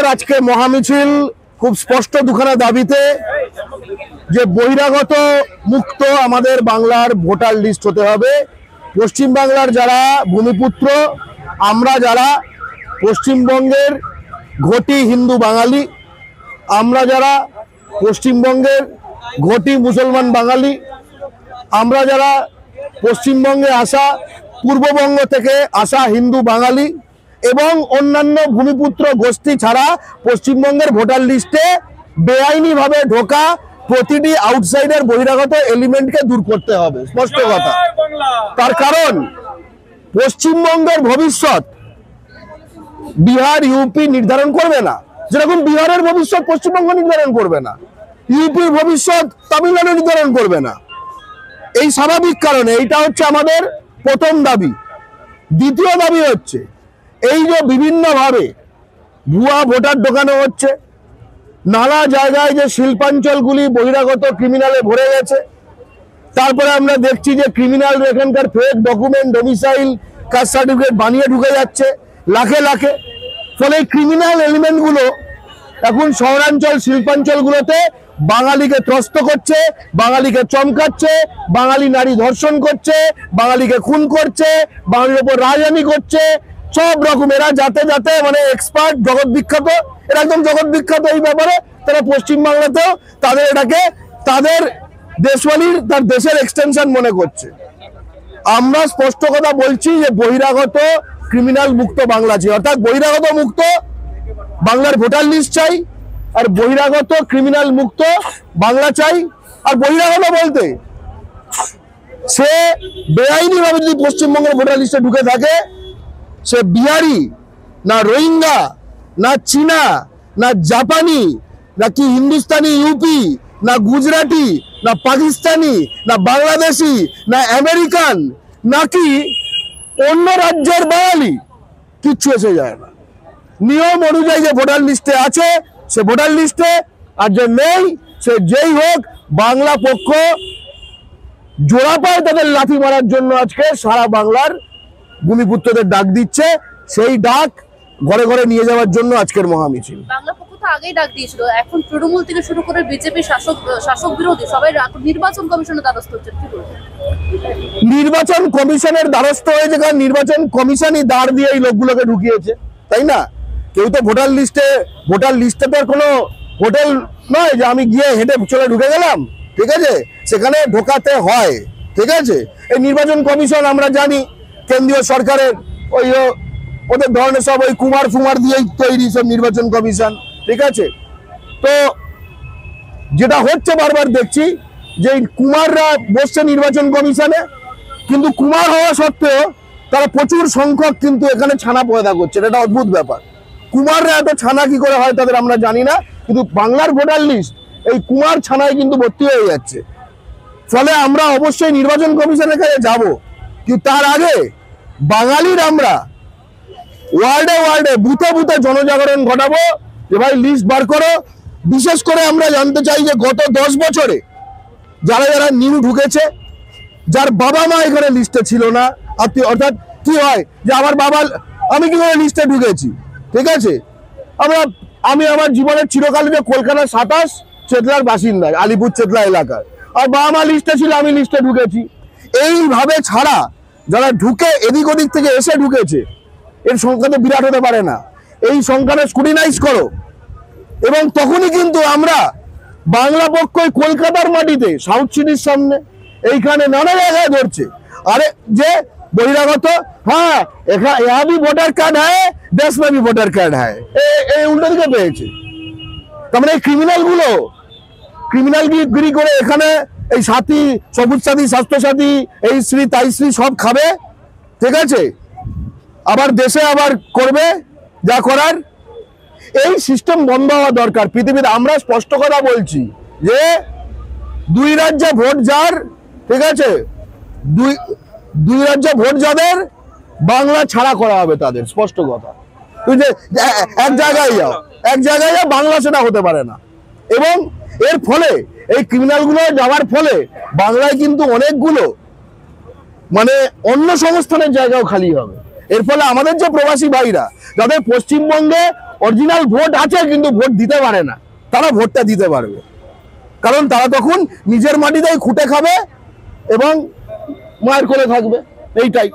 বছর আজকে মহামিছিল খুব স্পষ্ট দুখানা দাবিতে যে বহিরাগত মুক্ত আমাদের বাংলার ভোটার লিস্ট হতে হবে। পশ্চিম বাংলার যারা ভূমিপুত্র, আমরা যারা পশ্চিমবঙ্গের ঘটি হিন্দু বাঙালি, আমরা যারা পশ্চিমবঙ্গের ঘটি মুসলমান বাঙালি, আমরা যারা পশ্চিমবঙ্গে আসা পূর্ববঙ্গ থেকে আসা হিন্দু বাঙালি এবং অন্যান্য ভূমিপুত্র গোষ্ঠী ছাড়া পশ্চিমবঙ্গের ভোটার লিস্টে বেআইনিভাবে ঢোকা প্রতিটি আউটসাইডার বহিরাগত এলিমেন্টকে দূর করতে হবে। স্পষ্ট কথা। তার কারণ পশ্চিমবঙ্গের ভবিষ্যৎ বিহার ইউপি নির্ধারণ করবে না, যেরকম বিহারের ভবিষ্যৎ পশ্চিমবঙ্গ নির্ধারণ করবে না, ইউপির ভবিষ্যৎ তামিলনাড়ু নির্ধারণ করবে না। এই স্বাভাবিক কারণে এইটা হচ্ছে আমাদের প্রথম দাবি। দ্বিতীয় দাবি হচ্ছে এই যে বিভিন্নভাবে ভুয়া ভোটার ঢোকানো হচ্ছে, নানা জায়গায় যে শিল্পাঞ্চলগুলি বহিরাগত ক্রিমিনালে ভরে গেছে, তারপরে আমরা দেখছি যে ক্রিমিনাল এখানকার fake document, domicile, caste certificate বানিয়ে ঢুকে যাচ্ছে লাখে লাখে। ফলে ক্রিমিনাল এলিমেন্টগুলো এখন শহরাঞ্চল শিল্পাঞ্চলগুলোতে বাঙালিকে ত্রস্ত করছে, বাঙালিকে চমকাচ্ছে, বাঙালি নারী ধর্ষণ করছে, বাঙালিকে খুন করছে, বাঙালির ওপর রাজধানী করছে, সব রকম। এরা যাতে যাতে মানে এক্সপার্ট, জগৎ বিখ্যাত, এরা একদম জগৎ বিখ্যাত এই ব্যাপারে। তারা পশ্চিমবাংলাতেও তাদের এটাকে তাদের দেশওয়ালির, তার দেশের এক্সটেনশন মনে করছে। আমরা স্পষ্ট কথা বলছি যে বহিরাগত ক্রিমিনাল মুক্ত বাংলা চাই, অর্থাৎ বহিরাগত মুক্ত বাংলার ভোটার লিস্ট চাই, আর বহিরাগত ক্রিমিনাল মুক্ত বাংলা চাই। আর বহিরাগত বলতে সে বেআইনি ভাবে যদি পশ্চিমবঙ্গের ভোটার লিস্টে ঢুকে থাকে, সে বিহারি না, রোহিঙ্গা না, চীনা না, জাপানি নাকি হিন্দুস্তানি ইউপি না, গুজরাটি না, পাকিস্তানি না, বাংলাদেশি না, আমেরিকান নাকি অন্য রাজ্যের বাঙালি, কিচ্ছু এসে যায় না। নিয়ম অনুযায়ী যে ভোটার লিস্টে আছে সে ভোটার লিস্টে, আর যে নেই সে যেই হোক, বাংলা পক্ষ জোড়া পায় তাদের লাথি মারার জন্য আজকে সারা বাংলার ভূমিপুত্রদের ডাক দিচ্ছে। সেই ডাক ঘরে ঘরে নিয়ে যাওয়ার জন্য আজকের মহামিছিল। বাংলা পক্ষ তো আগেই ডাক দিয়েছিল, এখন তৃণমূল থেকে শুরু করে বিজেপি শাসক বিরোধী সবাই নির্বাচন কমিশনের দ্বারস্থ হচ্ছে। নির্বাচন কমিশনের দ্বারস্থ হয়েছে কারণ নির্বাচন কমিশনই দাঁড় দিয়ে এই লোকগুলোকে ঢুকিয়েছে, তাই না? কেউ তো ভোটার লিস্টে তো কোনো হোটেল নয় যে আমি গিয়ে হেঁটে চলে ঢুকে গেলাম, ঠিক আছে? সেখানে ঢোকাতে হয়, ঠিক আছে? এই নির্বাচন কমিশন আমরা জানি কেন্দ্রীয় সরকারের ওদের ধরনের সব ওই কুমার ফুমার দিয়েই তৈরি সব নির্বাচন কমিশন, ঠিক আছে? তো যেটা হচ্ছে বারবার দেখছি যে কুমাররা বসছে নির্বাচন কমিশনে, কিন্তু কুমার হওয়া সত্ত্বেও তারা প্রচুর সংখ্যক কিন্তু এখানে ছানা পয়দা করছে। এটা অদ্ভুত ব্যাপার। কুমাররা এত ছানা কি করে হয় তাদের আমরা জানি না, কিন্তু বাংলার ভোটার লিস্ট এই কুমার ছানায় কিন্তু ভর্তি হয়ে যাচ্ছে। ফলে আমরা অবশ্যই নির্বাচন কমিশনের কাছে যাব, কিন্তু তার আগে বাঙালির আমরা ওয়ার্ডে ওয়ার্ডে বুথে বুথে জনজাগরণ ঘটাবো যে ভাই লিস্ট বার করো। বিশেষ করে আমরা জানতে চাই যে গত 10 বছরে যারা যারা নিউ ঢুকেছে, যার বাবা মা এখানে লিস্টে ছিল না, অর্থাৎ কি হয় যে আমার বাবা, আমি কি করে লিস্টে ঢুকেছি, ঠিক আছে? আমি আমার জীবনের চিরকালে কলকাতার 27 চেতলার বাসিন্দা, আলিপুর চেতলা এলাকার, আর বাবা মা লিস্টে ছিল, আমি লিস্টে ঢুকেছি। এইভাবে ছাড়া যারা ঢুকে এদিক ওদিক থেকে এসে ঢুকেছে, এর সংখ্যা তো বিরাট হতে পারে না। এই সংখ্যাটা স্ক্রুটিনাইজ করো, এবং তখনই কিন্তু আমরা বাংলা পক্ষ কলকাতার মাটিতে সাউথ সিটির সামনে এইখানে নানা জায়গায় ধরছে, আরে যে বহিরাগত, হ্যাঁ यहाँ भी ভোটার কার্ড है, देश में भी ভোটার কার্ড है, এই উল্টো দিকে পেয়েছে। তার মানে এই ক্রিমিনালগিরি করে এখানে এই সাথী, সবুজ সাথী, স্বাস্থ্য সাথী, এই শ্রী তাই শ্রী সব খাবে, ঠিক আছে? আবার দেশে আবার করবে যা করার। এই সিস্টেম বন্ধ হওয়া দরকার পৃথিবীতে। আমরা স্পষ্ট কথা বলছি যে 2 রাজ্যে ভোট যার, ঠিক আছে, দুই রাজ্যে ভোট যাদের, বাংলা ছাড়া করা হবে তাদের, স্পষ্ট কথা। তুই যে এক জায়গায় যাও বাংলা, সেটা হতে পারে না। এবং এর ফলে এই ক্রিমিনালগুলো যাওয়ার ফলে বাংলায় কিন্তু অনেকগুলো মানে অন্য সংস্থানের জায়গাও খালি হবে। এর ফলে আমাদের যে প্রবাসী ভাইরা যাদের পশ্চিমবঙ্গে অরিজিনাল ভোট আছে কিন্তু ভোট দিতে পারে না, তারা ভোটটা দিতে পারবে, কারণ তারা তখন নিজের মাটিতেই খুঁটে খাবে এবং মায়ের কোলে থাকবে, এইটাই।